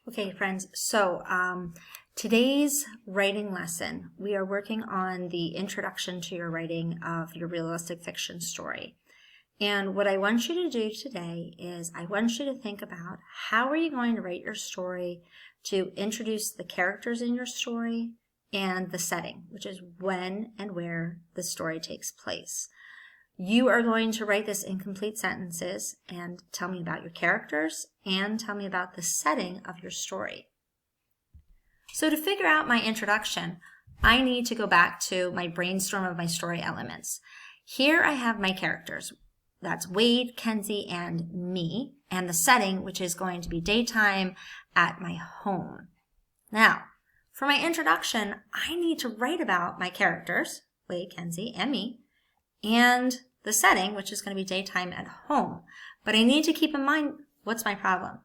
Okay, friends, so today's writing lesson, we are working on the introduction to your writing of your realistic fiction story. And what I want you to do today is I want you to think about how are you going to write your story to introduce the characters in your story and the setting, which is when and where the story takes place. You are going to write this in complete sentences and tell me about your characters and tell me about the setting of your story. So to figure out my introduction, I need to go back to my brainstorm of my story elements. Here I have my characters. That's Wade, Kenzie, and me, and the setting, which is going to be daytime at my home. Now, for my introduction, I need to write about my characters, Wade, Kenzie, and me, and the setting, which is going to be daytime at home. But I need to keep in mind, what's my problem?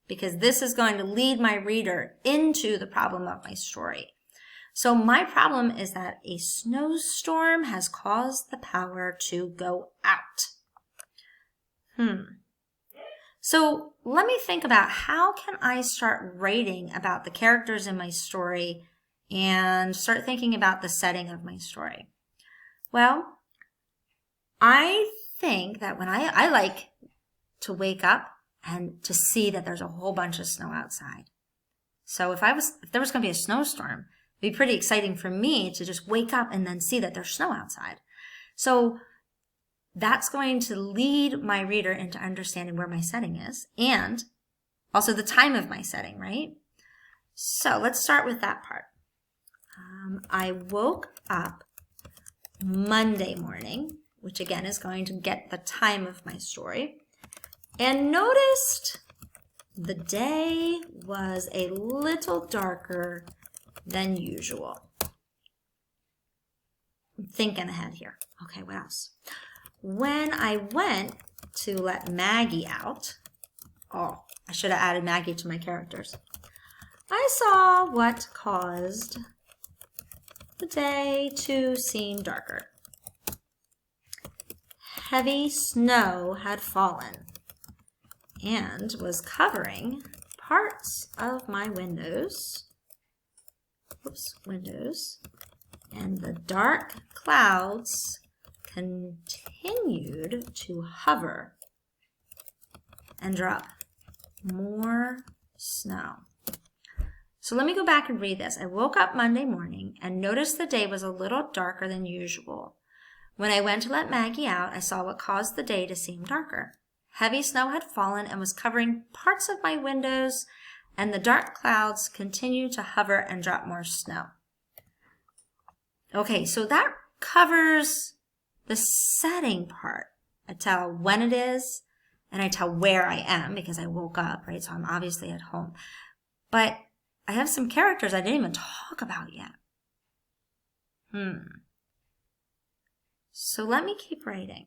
Because this is going to lead my reader into the problem of my story. So my problem is that a snowstorm has caused the power to go out. So let me think about how can I start writing about the characters in my story and start thinking about the setting of my story. Well, I think that when I like to wake up and to see that there's a whole bunch of snow outside. So if there was going to be a snowstorm, it'd be pretty exciting for me to just wake up and then see that there's snow outside. So that's going to lead my reader into understanding where my setting is and also the time of my setting, right? So let's start with that part. I woke up Monday morning, which again is going to get the time of my story, and noticed the day was a little darker than usual. I'm thinking ahead here. Okay, what else? When I went to let Maggie out, I should have added Maggie to my characters. I saw what caused the day to seem darker. Heavy snow had fallen and was covering parts of my windows, and the dark clouds continued to hover and drop more snow. So let me go back and read this. I woke up Monday morning and noticed the day was a little darker than usual. When I went to let Maggie out, I saw what caused the day to seem darker. Heavy snow had fallen and was covering parts of my windows, and the dark clouds continued to hover and drop more snow. Okay, so that covers the setting part. I tell when it is, and I tell where I am because I woke up, right? So I'm obviously at home. But I have some characters I didn't even talk about yet. So let me keep writing.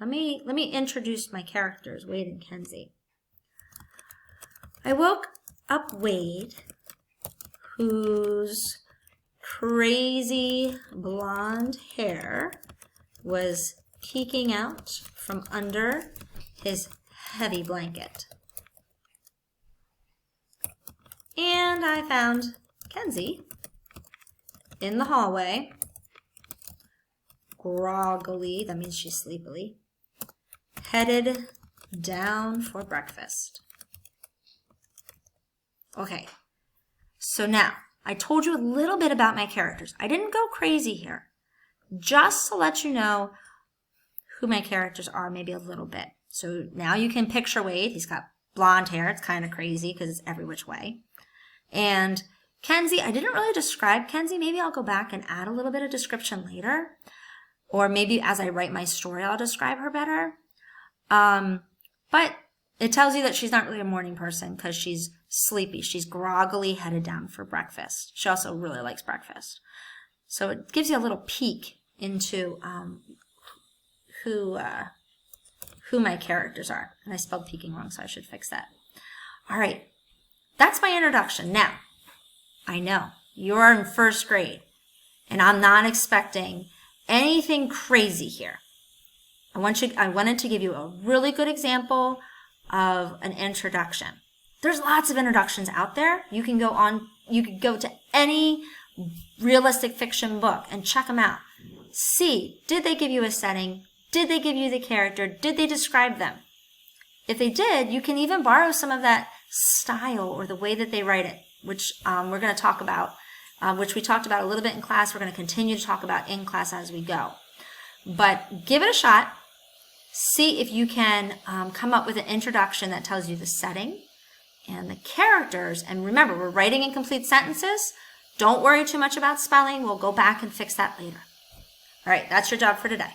Let me introduce my characters, Wade and Kenzie. I woke up Wade, whose crazy blonde hair was peeking out from under his heavy blanket. And I found Kenzie in the hallway, groggily, that means she's sleepily, headed down for breakfast. Okay, so now I told you a little bit about my characters. I didn't go crazy here, just to let you know who my characters are, maybe a little bit. So now you can picture Wade. He's got blonde hair. It's kind of crazy because it's every which way. And Kenzie, I didn't really describe Kenzie. Maybe I'll go back and add a little bit of description later. Or maybe as I write my story, I'll describe her better. But it tells you that she's not really a morning person because she's sleepy. She's groggily headed down for breakfast. She also really likes breakfast. So it gives you a little peek into who my characters are. And I spelled peeking wrong, so I should fix that. All right, that's my introduction. Now, I know you're in first grade, and I'm not expecting anything crazy here. I wanted to give you a really good example of an introduction. There's lots of introductions out there. You can go to any realistic fiction book and check them out. See, did they give you a setting? Did they give you the character? Did they describe them? If they did, you can even borrow some of that style or the way that they write it, which we're going to talk about, which we talked about a little bit in class. We're going to continue to talk about in class as we go. But give it a shot. See if you can come up with an introduction that tells you the setting and the characters. And remember, we're writing in complete sentences. Don't worry too much about spelling. We'll go back and fix that later. All right, that's your job for today.